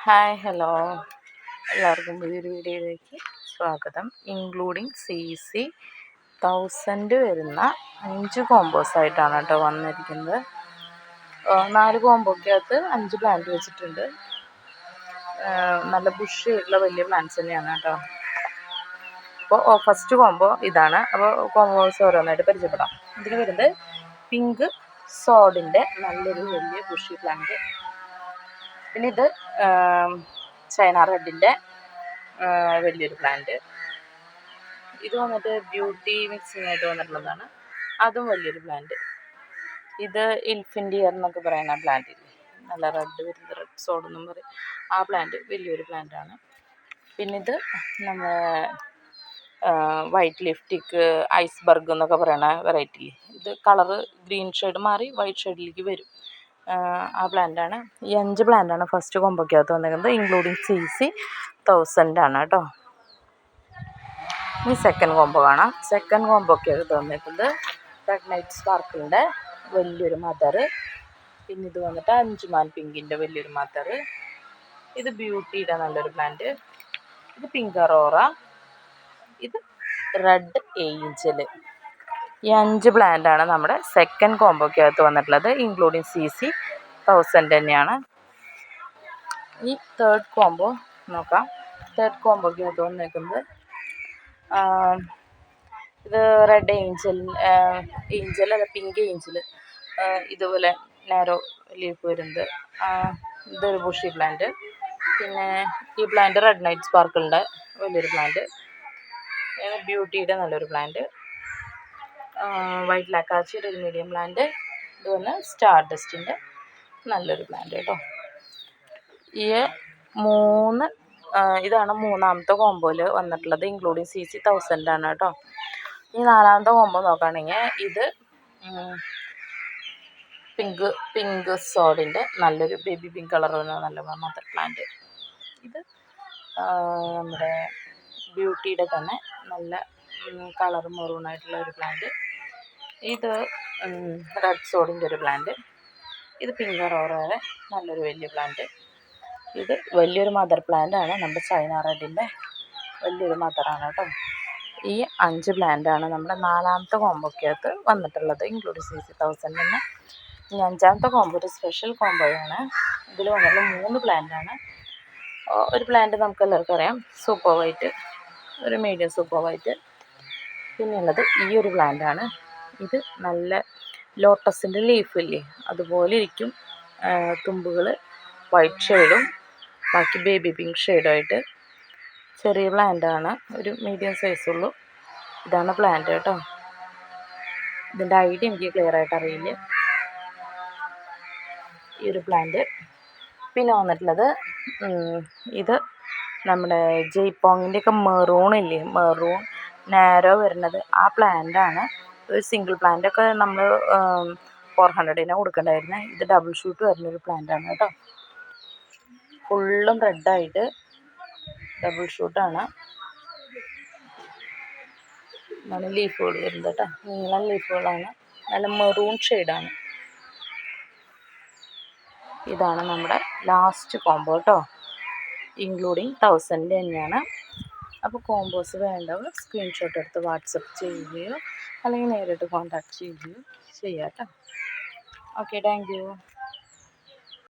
Hi hello എല്ലാവർക്കും പുതിയൊരു വീഡിയോയിലേക്ക് സ്വാഗതം. ഇൻക്ലൂഡിങ് CC 1000 വരുന്ന 5 കോമ്പോസായിട്ടാണ് കേട്ടോ വന്നിരിക്കുന്നത്. 4 കോമ്പോക്കകത്ത് 5 പ്ലാന്റ് വെച്ചിട്ടുണ്ട്. നല്ല ബുഷിയുള്ള വലിയ പ്ലാന്റ്സ് തന്നെയാണ് കേട്ടോ. അപ്പോൾ ഫസ്റ്റ് കോമ്പോ ഇതാണ്. അപ്പോൾ കോമ്പോസ് ഓരോന്നായിട്ട് പരിചയപ്പെടാം. ഇതിന് വരുന്നത് പിങ്ക് സോഡിൻ്റെ നല്ലൊരു വലിയ ബുഷി പ്ലാന്റ്. പിന്നെ ഇത് ചൈന റെഡിൻ്റെ വലിയൊരു പ്ലാന്റ്. ഇത് വന്നിട്ട് ബ്യൂട്ടി മിക്സിങ് ആയിട്ട് വന്നിട്ടുള്ളതാണ്. അതും വലിയൊരു പ്ലാന്റ്. ഇത് ഇൻഫിൻഡിയർ എന്നൊക്കെ പറയുന്ന പ്ലാന്റ് ഇല്ലേ, നല്ല റെഡ് വരുന്നത്, റെഡ് സോഡ് എന്നും പറയും. ആ പ്ലാന്റ് വലിയൊരു പ്ലാന്റാണ്. പിന്നെ ഇത് നമ്മൾ വൈറ്റ് ലിഫ്റ്റിക് ഐസ്ബർഗ് എന്നൊക്കെ പറയുന്ന വെറൈറ്റി. ഇത് കളറ് ഗ്രീൻ ഷെയ്ഡ് മാറി വൈറ്റ് ഷെയ്ഡിലേക്ക് വരും. ആ പ്ലാന്റാണ്. ഈ 5 പ്ലാന്റാണ് ഫസ്റ്റ് കോമ്പോക്കകത്ത് വന്നിരിക്കുന്നത്. ഇൻക്ലൂഡിങ് CC 1000 ആണ് കേട്ടോ. ഈ സെക്കൻഡ് കോമ്പോ കാണാം. സെക്കൻഡ് കോമ്പോക്കകത്ത് വന്നിരിക്കുന്നത് റെഡ് നൈറ്റ് സ്പാർക്കിളിൻ്റെ വലിയൊരു മദർ. പിന്നെ ഇത് വന്നിട്ട് അഞ്ചുമാൻ പിങ്കിൻ്റെ വലിയൊരു മദർ. ഇത് ബ്യൂട്ടിയുടെ നല്ലൊരു പ്ലാന്റ്. ഇത് പിങ്ക് അറോറ. ഇത് റെഡ് ഏഞ്ചൽ. ഈ 5 പ്ലാന്റാണ് നമ്മുടെ സെക്കൻഡ് കോമ്പോക്കകത്ത് വന്നിട്ടുള്ളത്. ഇൻക്ലൂഡിങ് CC 1000 തന്നെയാണ്. ഈ തേർഡ് കോമ്പോ നോക്കാം. തേർഡ് കോമ്പോക്കകത്ത് വന്നിരിക്കുന്നത് ഇത് റെഡ് ഏഞ്ചൽ അല്ല, പിങ്ക് ഏഞ്ചൽ. ഇതുപോലെ നാരോ ലീഫ് വരുന്നത്. ഇതൊരു ബുഷി പ്ലാന്റ്. പിന്നെ ഈ പ്ലാന്റ് റെഡ് നൈറ്റ് സ്പാർക്കിളിൻ്റെ വലിയൊരു പ്ലാന്റ്. ബ്യൂട്ടിയുടെ നല്ലൊരു പ്ലാന്റ്. വൈറ്റ് ലാക്കാച്ചിയുടെ ഒരു മീഡിയം പ്ലാന്റ്. ഇത് വന്ന് സ്റ്റാർ ഡസ്റ്റിൻ്റെ നല്ലൊരു പ്ലാന്റ് കേട്ടോ. ഈ 3 ഇതാണ് മൂന്നാമത്തെ കോമ്പോയിൽ വന്നിട്ടുള്ളത്. ഇൻക്ലൂഡിങ് CC 1000 ആണ് കേട്ടോ. ഈ നാലാമത്തെ കോമ്പോ നോക്കുകയാണെങ്കിൽ ഇത് പിങ്ക് സോഡിൻ്റെ നല്ലൊരു ബേബി പിങ്ക് കളർ വരുന്ന നല്ല മദർ പ്ലാന്റ്. ഇത് നമ്മുടെ ബ്യൂട്ടിയുടെ തന്നെ നല്ല കളർ മെറൂണായിട്ടുള്ള ഒരു പ്ലാന്റ്. ഇത് റെഡ് സോഡിൻ്റെ ഒരു പ്ലാന്റ്. ഇത് പിങ്ക് അറോറയുടെ നല്ലൊരു വലിയ പ്ലാന്റ്. ഇത് വലിയൊരു മദർ പ്ലാന്റ് ആണ്. നമ്മുടെ ചൈന റെഡിൻ്റെ വലിയൊരു മദറാണ് കേട്ടോ. ഈ 5 പ്ലാന്റാണ് നമ്മുടെ നാലാമത്തെ കോമ്പോക്കകത്ത് വന്നിട്ടുള്ളത്, ഇൻക്ലൂഡിങ് CC 1000 തന്നെ. ഇനി 5ാമത്തെ കോമ്പോ ഒരു സ്പെഷ്യൽ കോമ്പോയാണ്. ഇതിൽ വന്നിട്ടുള്ള 3 പ്ലാന്റാണ്. ഒരു പ്ലാന്റ് നമുക്ക് എല്ലാവർക്കും അറിയാം, സൂപ്പർ വൈറ്റ്, ഒരു മീഡിയം സൂപ്പർ വൈറ്റ്. പിന്നെയുള്ളത് ഈ ഒരു പ്ലാന്റാണ്. ഇത് നല്ല ലോട്ടസിൻ്റെ ലീഫില്ലേ, അതുപോലെ ഇരിക്കും. തുമ്പുകൾ വൈറ്റ് ഷെയ്ഡും ബാക്കി ബേബി പിങ്ക് ഷെയ്ഡുമായിട്ട്. ചെറിയ പ്ലാന്റാണ്, ഒരു മീഡിയം സൈസുള്ളൂ. ഇതാണ് പ്ലാന്റ് കേട്ടോ. ഇതിൻ്റെ ഐഡിയ എനിക്ക് ക്ലിയർ ആയിട്ട് അറിയില്ല. ഈ ഒരു പ്ലാന്റ്. പിന്നെ വന്നിട്ടുള്ളത് ഇത് നമ്മുടെ ജയ്പോങ്ങിൻ്റെയൊക്കെ മെറൂൺ ഇല്ലേ, മെറൂൺ നാരോ വരുന്നത്, ആ പ്ലാന്റാണ്. ഒരു സിംഗിൾ പ്ലാന്റൊക്കെ നമ്മൾ 400 കൊടുക്കണ്ടായിരുന്നത്. ഇത് ഡബിൾ ഷൂട്ട് വരുന്നൊരു പ്ലാന്റാണ് കേട്ടോ. ഫുള്ളും റെഡായിട്ട് ഡബിൾ ഷൂട്ടാണ്. നല്ല ലീഫുകൾ വരുന്നത് കേട്ടോ. നീളം ലീഫുകളാണ്, നല്ല മെറൂൺ ഷെയ്ഡാണ്. ഇതാണ് നമ്മുടെ ലാസ്റ്റ് കോമ്പോ കേട്ടോ. ഇൻക്ലൂഡിങ് 1000 തന്നെയാണ്. അപ്പോൾ കോമ്പോസ് വേണ്ടവർ സ്ക്രീൻഷോട്ട് എടുത്ത് വാട്സപ്പ് ചെയ്യുകയോ അല്ലെങ്കിൽ നേരിട്ട് കോൺടാക്റ്റ് ചെയ്യുകയോ ചെയ്യാം കേട്ടോ. Okay, thank you.